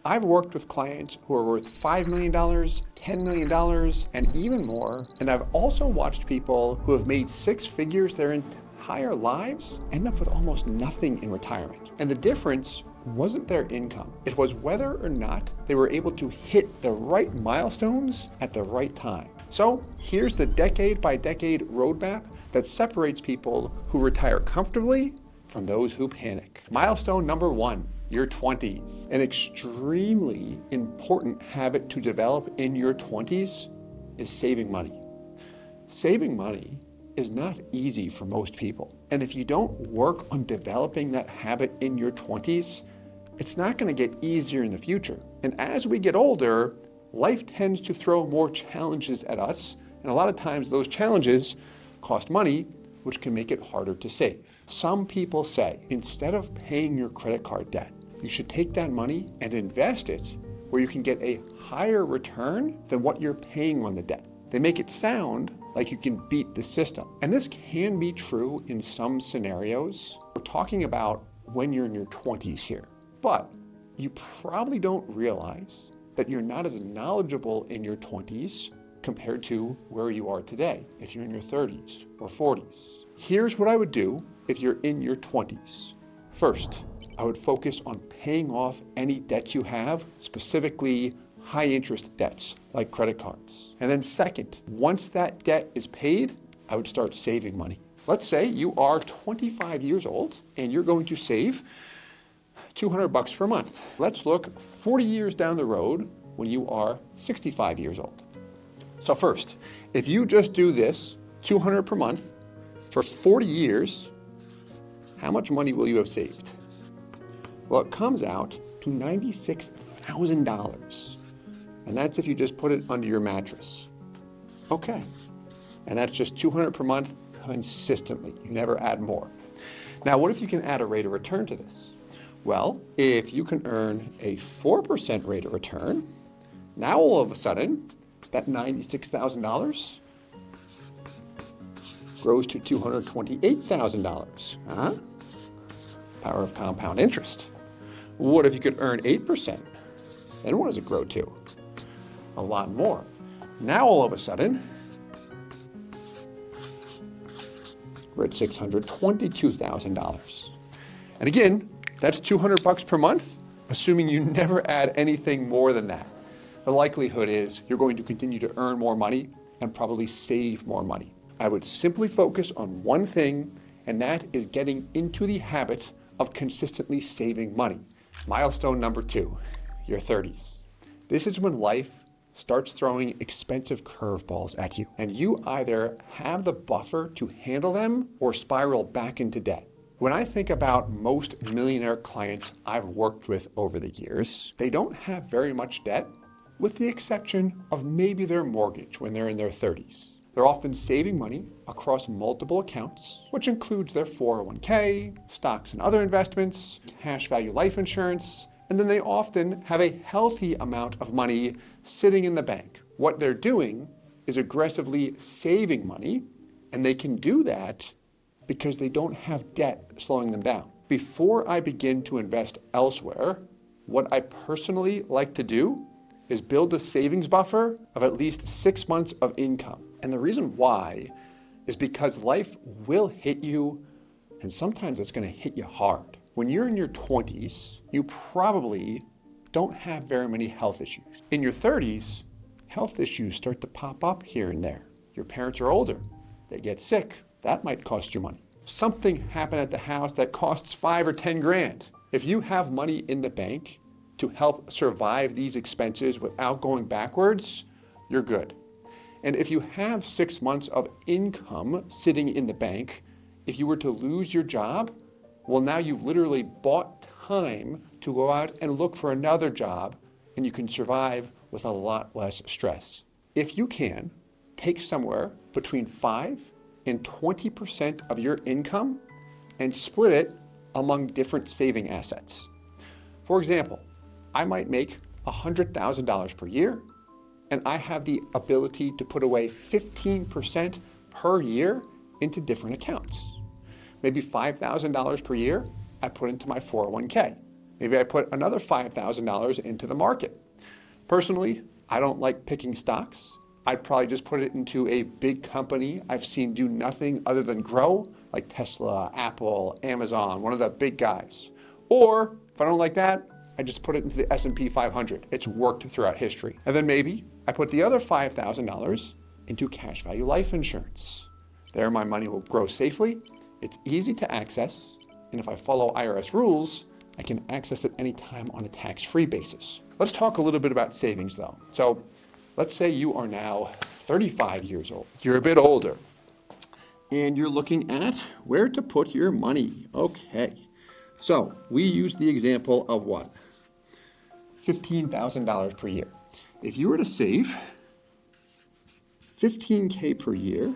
I've worked with clients who are worth $5 million, $10 million, and even more. And I've also watched people who have made six figures their entire lives end up with almost nothing in retirement. And the difference wasn't their income. It was whether or not they were able to hit the right milestones at the right time. So here's the decade by decade roadmap that separates people who retire comfortably from those who panic. Milestone number 1, your 20s. An extremely important habit to develop in your 20s is saving money. Saving money is not easy for most people. And if you don't work on developing that habit in your 20s, it's not going to get easier in the future. And as we get older, life tends to throw more challenges at us. And a lot of times those challenges cost money, which can make it harder to save. Some people say, instead of paying your credit card debt, you should take that money and invest it where you can get a higher return than what you're paying on the debt. They make it sound like you can beat the system. And this can be true in some scenarios. We're talking about when you're in your 20s here. But you probably don't realize that you're not as knowledgeable in your 20s compared to where you are today, if you're in your 30s or 40s. Here's what I would do if you're in your 20s. First, I would focus on paying off any debts you have, specifically high interest debts like credit cards. And then second, once that debt is paid, I would start saving money. Let's say you are 25 years old and you're going to save $200 per month. Let's look 40 years down the road when you are 65 years old. So first, if you just do this, $200 per month for 40 years, how much money will you have saved? Well, it comes out to $96,000. And that's if you just put it under your mattress. Okay. And that's just $200 per month consistently. You never add more. Now, what if you can add a rate of return to this? Well, if you can earn a 4% rate of return, now all of a sudden, that $96,000 grows to $228,000. Power of compound interest. What if you could earn 8%? Then what does it grow to? A lot more. Now all of a sudden, we're at $622,000. And again, that's $200 per month, assuming you never add anything more than that. The likelihood is you're going to continue to earn more money and probably save more money. I would simply focus on one thing, and that is getting into the habit of consistently saving money. Milestone number 2, your 30s. This is when life starts throwing expensive curveballs at you, and you either have the buffer to handle them or spiral back into debt. When I think about most millionaire clients I've worked with over the years, they don't have very much debt, with the exception of maybe their mortgage when they're in their 30s. They're often saving money across multiple accounts, which includes their 401k, stocks and other investments, cash value life insurance, and then they often have a healthy amount of money sitting in the bank. What they're doing is aggressively saving money, and they can do that because they don't have debt slowing them down. Before I begin to invest elsewhere, what I personally like to do is build a savings buffer of at least 6 months of income. And the reason why is because life will hit you, and sometimes it's going to hit you hard. When you're in your 20s, you probably don't have very many health issues. In your 30s, health issues start to pop up here and there. Your parents are older, they get sick, that might cost you money. Something happened at the house that costs 5 or 10 grand. If you have money in the bank to help survive these expenses without going backwards, you're good. And if you have 6 months of income sitting in the bank, if you were to lose your job, well, now you've literally bought time to go out and look for another job, and you can survive with a lot less stress. If you can, take somewhere between 5 and 20% of your income and split it among different saving assets. For example, I might make $100,000 per year, and I have the ability to put away 15% per year into different accounts. Maybe $5,000 per year I put into my 401k. Maybe I put another $5,000 into the market. Personally, I don't like picking stocks. I'd probably just put it into a big company I've seen do nothing other than grow, like Tesla, Apple, Amazon, one of the big guys. Or if I don't like that, I just put it into the S&P 500. It's worked throughout history. And then maybe I put the other $5,000 into cash value life insurance. There my money will grow safely, it's easy to access, and if I follow IRS rules, I can access it anytime on a tax-free basis. Let's talk a little bit about savings though. So let's say you are now 35 years old. You're a bit older and you're looking at where to put your money. Okay, so we use the example of what? $15,000 per year. If you were to save $15K per year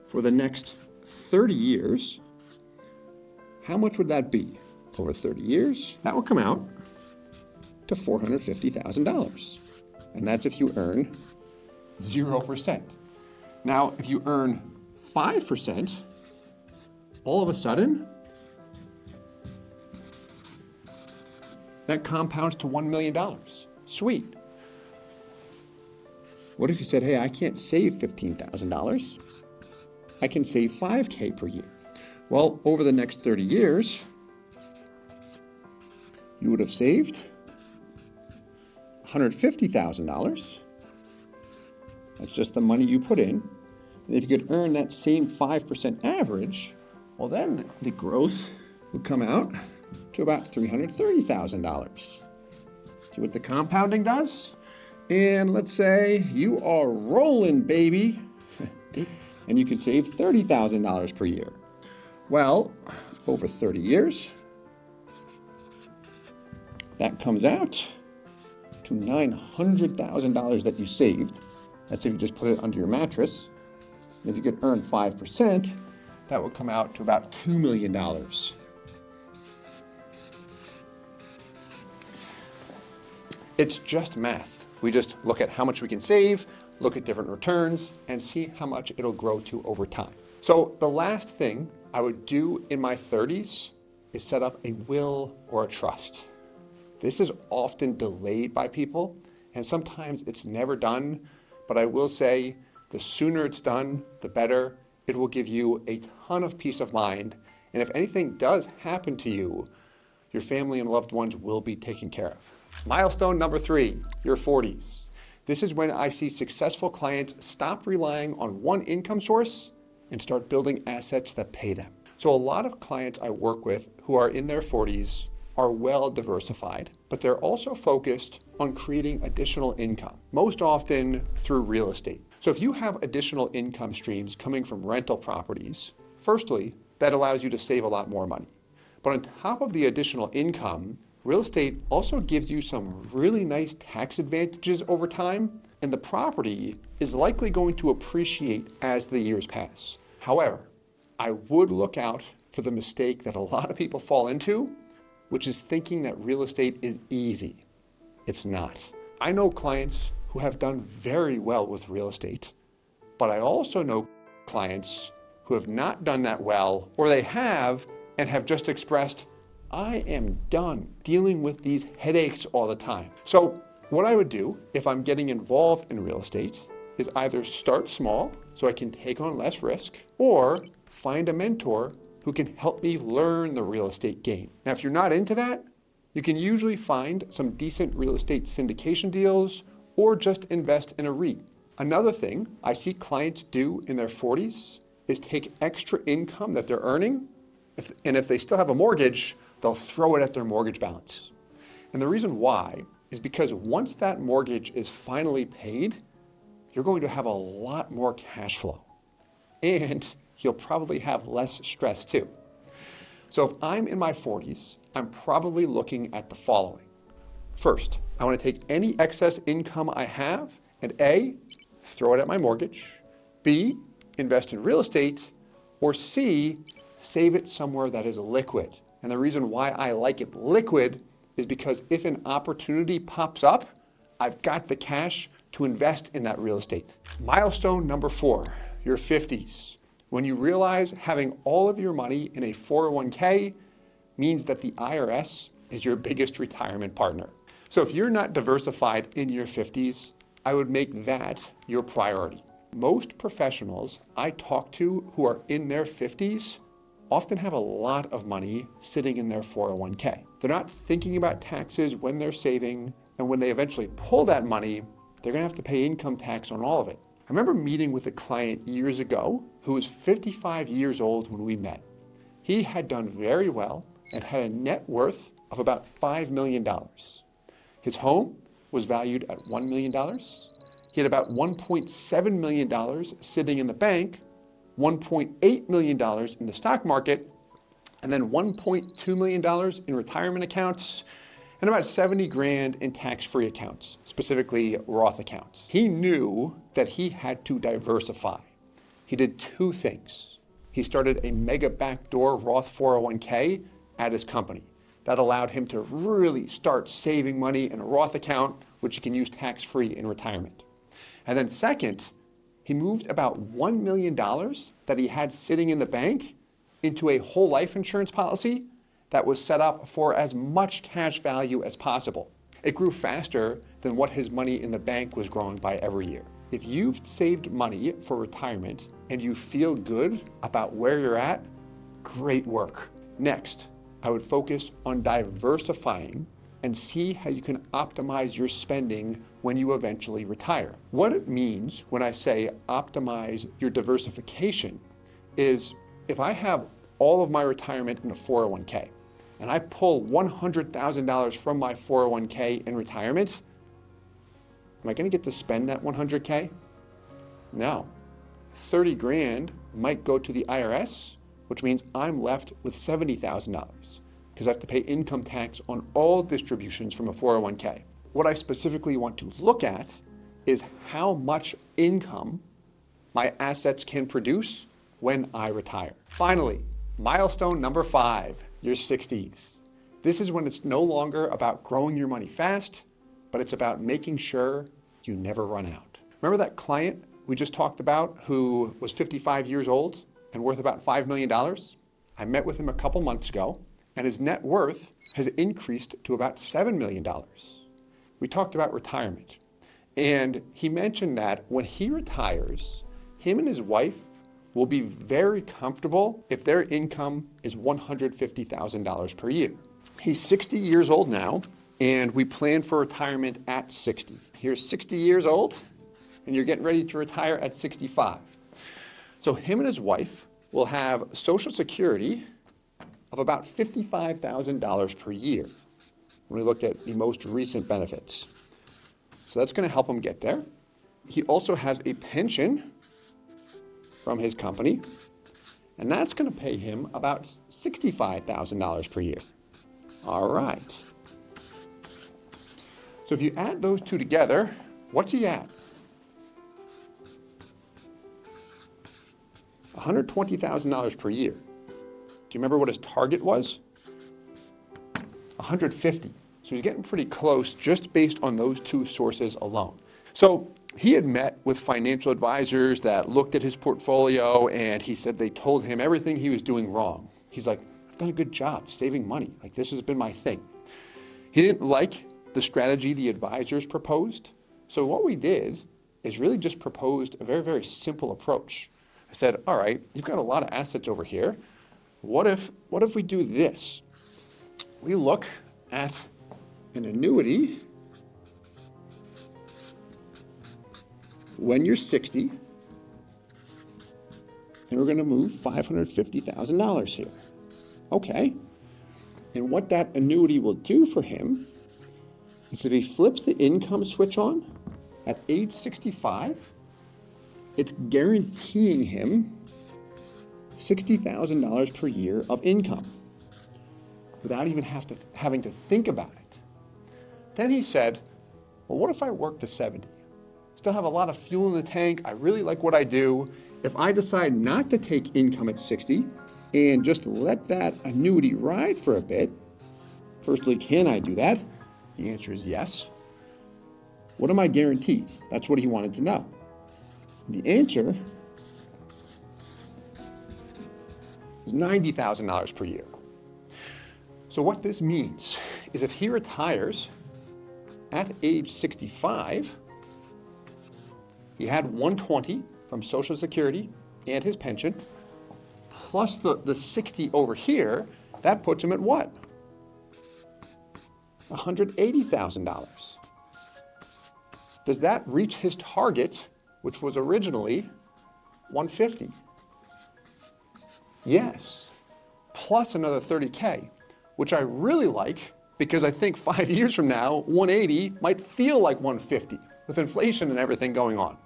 for the next 30 years, how much would that be? Over 30 years, that would come out to $450,000. And that's if you earn 0%. Now, if you earn 5%, all of a sudden, that compounds to $1 million. Sweet. What if you said, hey, I can't save $15,000. I can save 5K per year. Well, over the next 30 years, you would have saved $150,000. That's just the money you put in. And if you could earn that same 5% average, well, then the growth would come out to about $330,000. See what the compounding does? And let's say you are rolling, baby, and you could save $30,000 per year. Well, over 30 years, that comes out to $900,000 that you saved. That's if you just put it under your mattress. And if you could earn 5%, that would come out to about $2 million. It's just math. We just look at how much we can save, look at different returns, and see how much it'll grow to over time. So the last thing I would do in my 30s is set up a will or a trust. This is often delayed by people, and sometimes it's never done, but I will say the sooner it's done, the better. It will give you a ton of peace of mind, and if anything does happen to you, your family and loved ones will be taken care of. Milestone number 3, your 40s. This is when I see successful clients stop relying on one income source and start building assets that pay them. So a lot of clients I work with who are in their 40s are well diversified, but they're also focused on creating additional income, most often through real estate. So if you have additional income streams coming from rental properties, firstly, that allows you to save a lot more money. But on top of the additional income, real estate also gives you some really nice tax advantages over time, and the property is likely going to appreciate as the years pass. However, I would look out for the mistake that a lot of people fall into, which is thinking that real estate is easy. It's not. I know clients who have done very well with real estate, but I also know clients who have not done that well, or they have and have just expressed, I am done dealing with these headaches all the time. So what I would do if I'm getting involved in real estate is either start small so I can take on less risk, or find a mentor who can help me learn the real estate game. Now, if you're not into that, you can usually find some decent real estate syndication deals or just invest in a REIT. Another thing I see clients do in their 40s is take extra income that they're earning, and if they still have a mortgage, they'll throw it at their mortgage balance. And the reason why is because once that mortgage is finally paid, you're going to have a lot more cash flow. And you'll probably have less stress too. So if I'm in my 40s, I'm probably looking at the following. First, I want to take any excess income I have and A, throw it at my mortgage, B, invest in real estate, or C, save it somewhere that is liquid. And the reason why I like it liquid is because if an opportunity pops up, I've got the cash to invest in that real estate. Milestone number 4, your 50s. When you realize having all of your money in a 401k means that the IRS is your biggest retirement partner. So if you're not diversified in your 50s, I would make that your priority. Most professionals I talk to who are in their 50s often have a lot of money sitting in their 401k. They're not thinking about taxes when they're saving, and when they eventually pull that money, they're gonna have to pay income tax on all of it. I remember meeting with a client years ago who was 55 years old when we met. He had done very well and had a net worth of about $5 million. His home was valued at $1 million. He had about $1.7 million sitting in the bank, $1.8 million in the stock market, and then $1.2 million in retirement accounts, and about 70 grand in tax-free accounts, specifically Roth accounts. He knew that he had to diversify. He did two things. He started a mega backdoor Roth 401k at his company. That allowed him to really start saving money in a Roth account, which he can use tax-free in retirement. And then second, he moved about $1 million that he had sitting in the bank into a whole life insurance policy that was set up for as much cash value as possible. It grew faster than what his money in the bank was growing by every year. If you've saved money for retirement and you feel good about where you're at, great work. Next, I would focus on diversifying and see how you can optimize your spending when you eventually retire. What it means when I say optimize your diversification is if I have all of my retirement in a 401k and I pull $100,000 from my 401k in retirement, am I gonna get to spend that 100K? No. 30 grand might go to the IRS, which means I'm left with $70,000 because I have to pay income tax on all distributions from a 401k. What I specifically want to look at is how much income my assets can produce when I retire. Finally, milestone number 5, your 60s. This is when it's no longer about growing your money fast, but it's about making sure you never run out. Remember that client we just talked about who was 55 years old and worth about $5 million? I met with him a couple months ago, and his net worth has increased to about $7 million. We talked about retirement, and he mentioned that when he retires, him and his wife will be very comfortable if their income is $150,000 per year. He's 60 years old now, and we plan for retirement at 60. You're 60 years old, and you're getting ready to retire at 65. So him and his wife will have Social Security of about $55,000 per year when we look at the most recent benefits. So that's going to help him get there. He also has a pension from his company, and that's going to pay him about $65,000 per year. All right. So if you add those two together, what's he at? $120,000 per year. Do you remember what his target was? 150. So he's getting pretty close just based on those two sources alone. So he had met with financial advisors that looked at his portfolio, and he said they told him everything he was doing wrong. He's like, I've done a good job saving money. Like, this has been my thing. He didn't like the strategy the advisors proposed. So what we did is really just proposed a very, very simple approach. I said, all right, you've got a lot of assets over here. What if we do this? We look at an annuity when you're 60, and we're going to move $550,000 here. Okay. And what that annuity will do for him is if he flips the income switch on at age 65, it's guaranteeing him $60,000 per year of income without even having to think about it. Then he said, well, what if I work to 70? Still have a lot of fuel in the tank. I really like what I do. If I decide not to take income at 60 and just let that annuity ride for a bit, firstly, can I do that? The answer is yes. What am I guaranteed? That's what he wanted to know. The answer is $90,000 per year. So what this means is if he retires at age 65, he had 120 from Social Security and his pension, plus the 60 over here, that puts him at what? $180,000. Does that reach his target, which was originally 150? Yes, plus another 30K, which I really like because I think 5 years from now, 180 might feel like 150 with inflation and everything going on.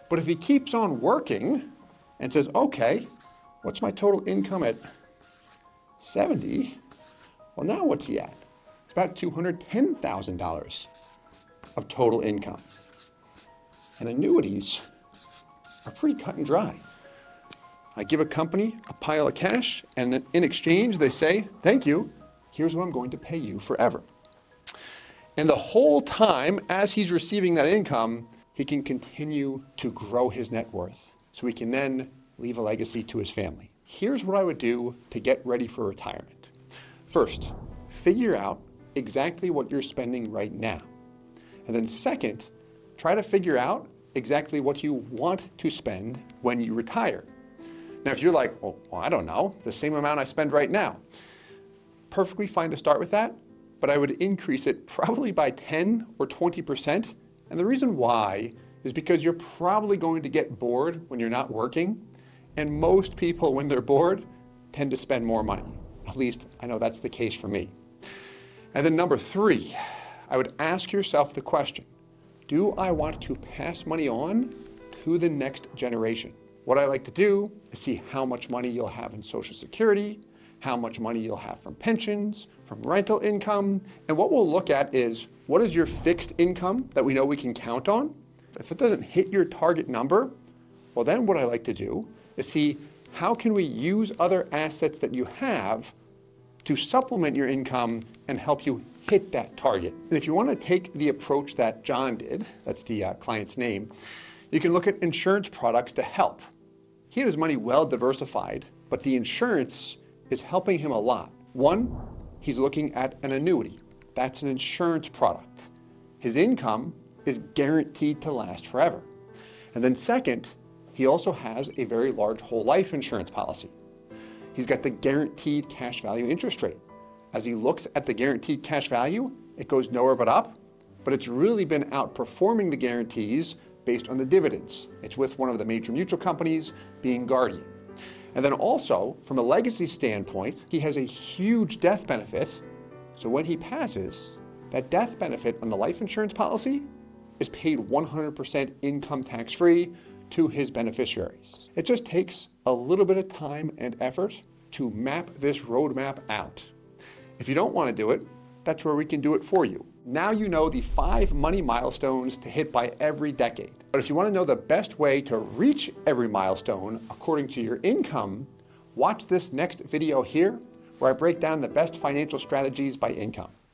But if he keeps on working and says, okay, what's my total income at 70? Well, now what's he at? It's about $210,000 of total income. And annuities are pretty cut and dry. I give a company a pile of cash, and in exchange, they say, thank you, here's what I'm going to pay you forever. And the whole time, as he's receiving that income, he can continue to grow his net worth so he can then leave a legacy to his family. Here's what I would do to get ready for retirement. First, figure out exactly what you're spending right now. And then second, try to figure out exactly what you want to spend when you retire. Now, if you're like, well, I don't know, the same amount I spend right now, perfectly fine to start with that, but I would increase it probably by 10 or 20%. And the reason why is because you're probably going to get bored when you're not working. And most people, when they're bored, tend to spend more money. At least I know that's the case for me. And then number 3, I would ask yourself the question, do I want to pass money on to the next generation? What I like to do is see how much money you'll have in Social Security, how much money you'll have from pensions, from rental income, and what we'll look at is what is your fixed income that we know we can count on? If it doesn't hit your target number, well then what I like to do is see how can we use other assets that you have to supplement your income and help you hit that target. And if you want to take the approach that John did, that's the client's name, you can look at insurance products to help. He had his money well diversified, but the insurance is helping him a lot. One, he's looking at an annuity. That's an insurance product. His income is guaranteed to last forever. And then second, he also has a very large whole life insurance policy. He's got the guaranteed cash value interest rate. As he looks at the guaranteed cash value, it goes nowhere but up, but it's really been outperforming the guarantees based on the dividends. It's with one of the major mutual companies, being Guardian. And then also, from a legacy standpoint, he has a huge death benefit. So when he passes, that death benefit on the life insurance policy is paid 100% income tax-free to his beneficiaries. It just takes a little bit of time and effort to map this roadmap out. If you don't want to do it, that's where we can do it for you. Now you know the 5 money milestones to hit by every decade. But if you want to know the best way to reach every milestone according to your income, watch this next video here where I break down the best financial strategies by income.